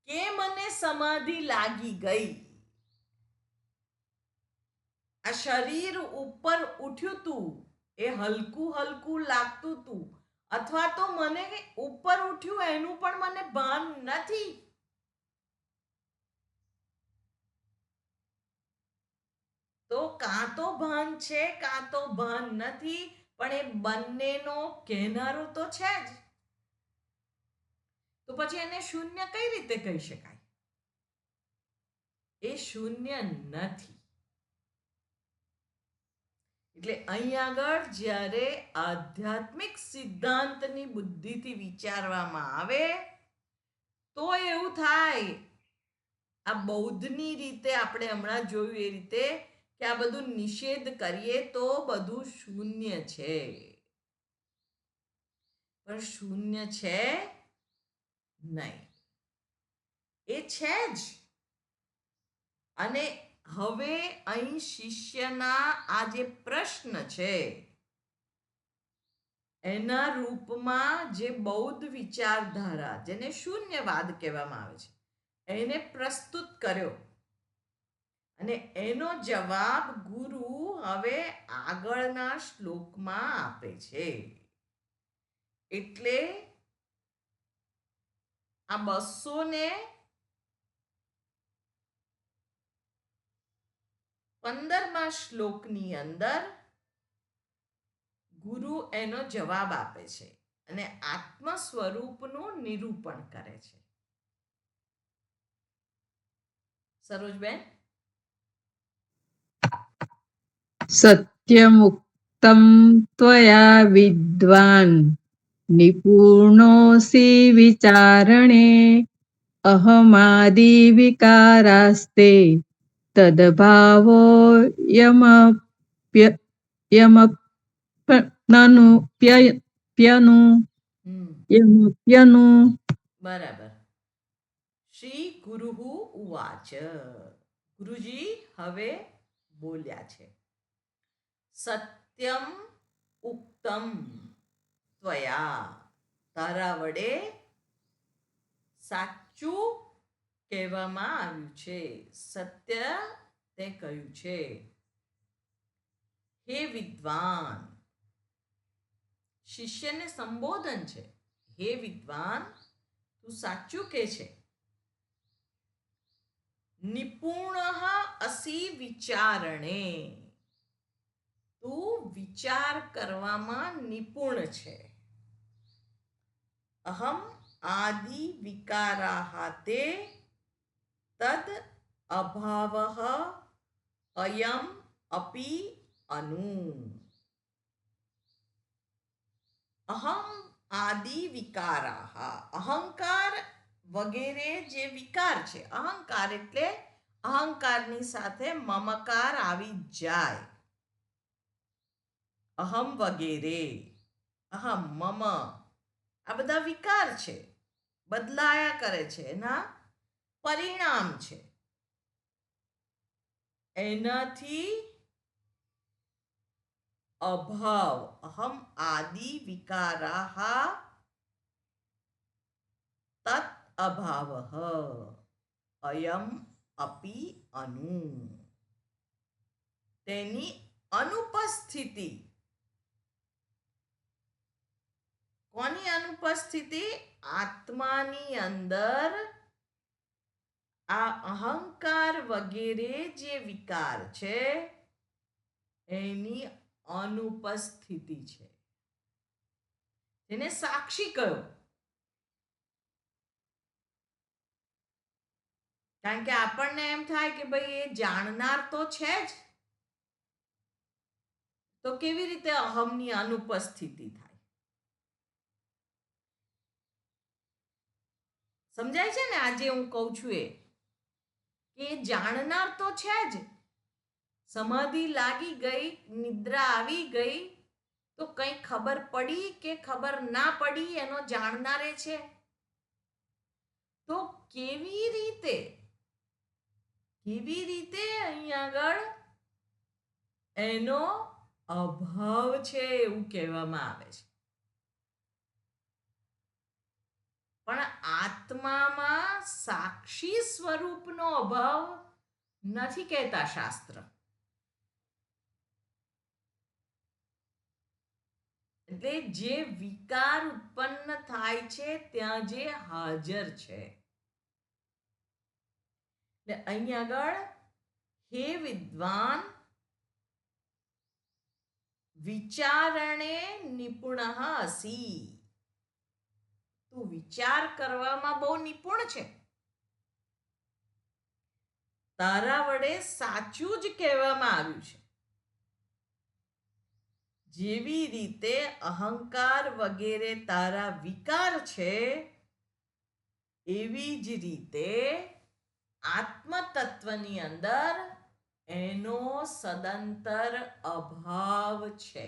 Speaker 1: કે મને સમાધિ લાગી ગઈ. આ શરીર ઉપર ઉઠ્યું તું, એ હલકું હલકું લાગતું તું, અથવા તો મને ઉપર ઉઠ્યું એનું પણ મને ભાન નથી. તો કાં તો ભાન છે, કાં તો ભાન નથી, પણ એ બંનેનો કહેનારો તો છે જ. તો પછી એને શૂન્ય કઈ રીતે કહી શકાય? એ શૂન્ય નથી. એટલે અહીં આગળ જ્યારે આધ્યાત્મિક સિદ્ધાંતની બુદ્ધિથી વિચારવામાં આવે તો એવું થાય, આ બૌદ્ધની રીતે આપણે હમણાં જોયું એ રીતે કે આ બધું નિષેધ કરીએ તો બધું શૂન્ય છે. પણ શૂન્ય છે નહીં, એ છે જ. અને હવે અહીં શિષ્યના આ જે પ્રશ્ન છે એના રૂપમાં જે બૌદ્ધ વિચારધારા, જેને શૂન્યવાદ કહેવામાં આવે છે, એને પ્રસ્તુત કર્યો અને એનો જવાબ ગુરુ હવે આગળના શ્લોકમાં આપે છે. એટલે આ 215મા શ્લોકની અંદર ગુરુ એનો જવાબ આપે છે અને આત્મ સ્વરૂપનું નિરૂપણ કરે છે. સરોજબેન?
Speaker 4: સત્યમુક્તમ ત્વયા વિદ્વાન નિપુણોસી વિચારણે અહમાદિ વિકારાસ્તે તદભાવો યમપ્યનુ.
Speaker 1: બરાબર. શ્રી ગુરુ ઉવાચ. ગુરુજી હવે બોલ્યા છે. સત્યમ ઉક્તમ ત્વયા, તારા વડે સાચું કહેવામાં આવ્યું છે, સત્ય તે કહ્યું છે. હે વિદ્વાન, શિષ્યને સંબોધન છે. હે વિદ્વાન, તું સાચું કે છે. નિપુણઃ અસી વિચારણે, તું વિચાર કરવામાં નિપુણ છે. અહમ આદિ વિકારાહ તે તદ અભાવઃ અયમ અપી અનુ. અહમ આદિ વિકારાહ, અહંકાર વગેરે જે વિકાર છે. અહંકાર એટલે અહંકારની સાથે મમકાર આવી જાય. અહમ વગેરે, અહમ, મમ, આ બધા વિકાર છે, બદલાયા કરે છે, એના પરિણામ છે. એનાથી અભાવ, અહમ આદિ વિકારાહ તત અભાવઃ અયમ અપી અનુ, તેની અનુપસ્થિતિ. કોની અનુપસ્થિતિ? આત્માની અંદર આ અહંકાર વગેરે જે વિકાર છે એની અનુપસ્થિતિ છે. એને સાક્ષી કહ્યો. કારણ કે આપણને એમ થાય કે ભાઈ એ જાણનાર તો છે જ, તો કેવી રીતે અહમની અનુપસ્થિતિ થાય? સમજાય છે ને આજે હું કહું છું એ કે જાણનાર તો છે જ. સમાધિ લાગી ગઈ, નિદ્રા આવી ગઈ, તો કંઈ ખબર પડી કે ખબર ના પડી એનો જાણનારે છે. તો કેવી રીતે અહીં આગળ એનો અભાવ છે એવું કહેવામાં આવે છે. પણ આત્મામાં સાક્ષી સ્વરૂપનો અભાવ નથી કહેતા શાસ્ત્ર. એટલે જે વિકાર ઉત્પન્ન થાય છે ત્યાં જે હાજર છે. એટલે અહીં આગળ હે વિદ્વાન, વિચારણે નિપુણઃ અસી, તું વિચાર કરવામાં બહુ નિપુણ છે. તારા વડે સાચું જ કહેવામાં આવ્યું છે. જેવી રીતે અહંકાર વગેરે તારા વિકાર છે, એવી જ રીતે આત્મ તત્વની અંદર એનો સદંતર અભાવ છે.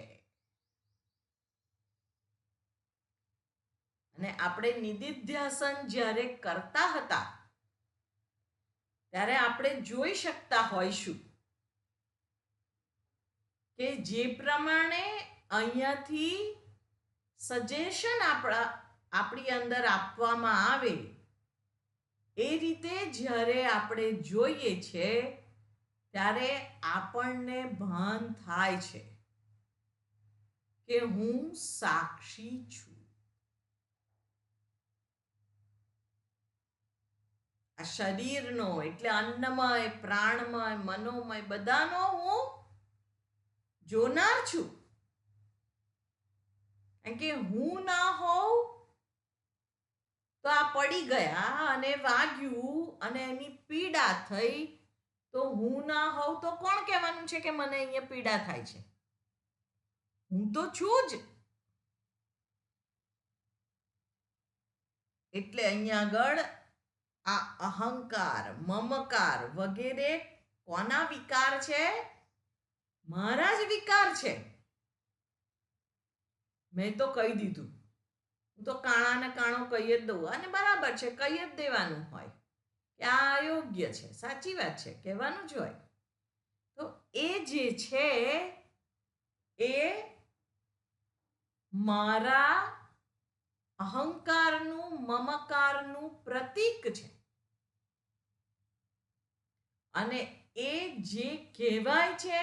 Speaker 1: અને આપણે નિધિધ્યાસન જ્યારે કરતા હતા ત્યારે આપણે જોઈ શકતા હોઈશું કે જે પ્રમાણે અહીંયાથી સજેશન આપણી અંદર આપવામાં આવે એ રીતે જ્યારે આપણે જોઈએ છે ત્યારે આપણને ભાન થાય છે કે હું સાક્ષી છું. આ શરીરનો એટલે અન્નમય, પ્રાણમય, મનોમય બધાનો હું જોનાર છું. કારણ કે હું ના હોઉં તો આ પડી ગયા અને વાગ્યું અને એની પીડા થઈ, તો હું ના હોઉં તો કોણ કહેવાનું છે કે મને અહીંયા પીડા થાય છે? હું તો છું જ. એટલે અહીંયા આગળ આ અહંકાર, મમકાર વગેરે કોના વિકાર છે? મારા જ વિકાર છે. મેં તો કહી દીધું, હું તો કાણાને કાણો કહી જ દઉં, અને બરાબર છે, કહી જ દેવાનું હોય કે આ અયોગ્ય છે. સાચી વાત છે, કહેવાનું જ હોય. તો એ જે છે એ મારા અહંકારનું, મમકારનું પ્રતીક છે. અને એ જે કહેવાય છે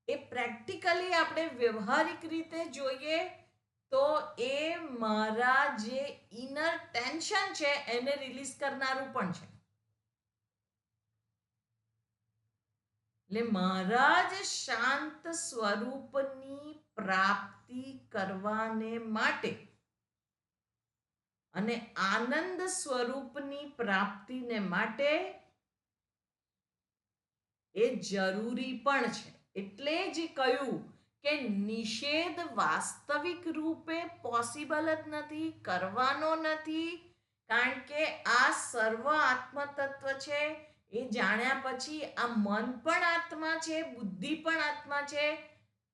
Speaker 1: એ પ્રેક્ટિકલી આપણે વ્યવહારિક રીતે જોઈએ તો એ મારા જે ઇનર ટેન્શન છે એને રિલીઝ કરનારું પણ છે. એટલે મારા જ શાંત સ્વરૂપની પ્રાપ્તિ કરવાને માટે અને આનંદ સ્વરૂપની પ્રાપ્તિને માટે એ જરૂરી પણ છે. એટલે જ કહ્યું કે નિષેધ વાસ્તવિક રૂપે પોસિબલ જ નથી, કરવાનો નથી, કારણ કે આ સર્વ આત્મતત્વ છે. એ જાણ્યા પછી આ મન પણ આત્મા છે, બુદ્ધિ પણ આત્મા છે.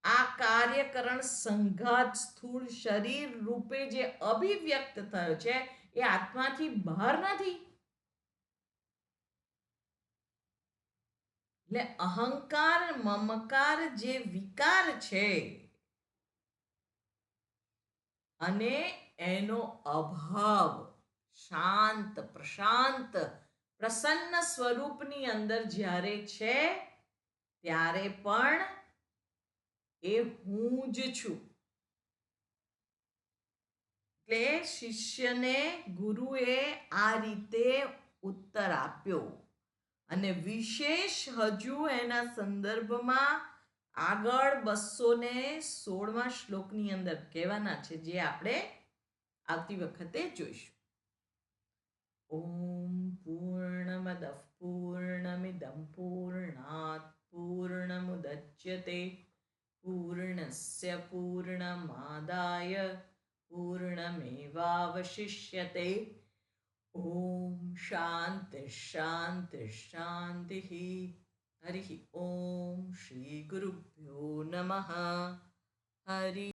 Speaker 1: આ કાર્યકરણ સંઘાત સ્થૂળ શરીર રૂપે જે અભિવ્યક્ત થયો છે એ આત્માથી બહાર નથી. એટલે અહંકાર મમકાર જે વિકાર છે અને એનો અભાવ શાંત પ્રશાંત પ્રસન્ન સ્વરૂપની અંદર જ્યારે છે ત્યારે પણ એ હું જ છું. એટલે શિષ્યને ગુરુએ આ રીતે ઉત્તર આપ્યો અને વિશેષ હજુ એના સંદર્ભમાં આગળ 216મા શ્લોકની અંદર કહેવાના છે, જે આપણે આવતી વખતે જોઈશું. ઓમ પૂર્ણમદ પૂર્ણમિદં પૂર્ણાત પૂર્ણમુદચ્યતે પૂર્ણસ્ય પૂર્ણમાદાય પૂર્ણમેવાવશિષ્યતે. ઓમ શાંતિ શાંતિ શાંતિ. હરિ ઓમ શ્રી ગુરુભ્યો નમઃ. હરિ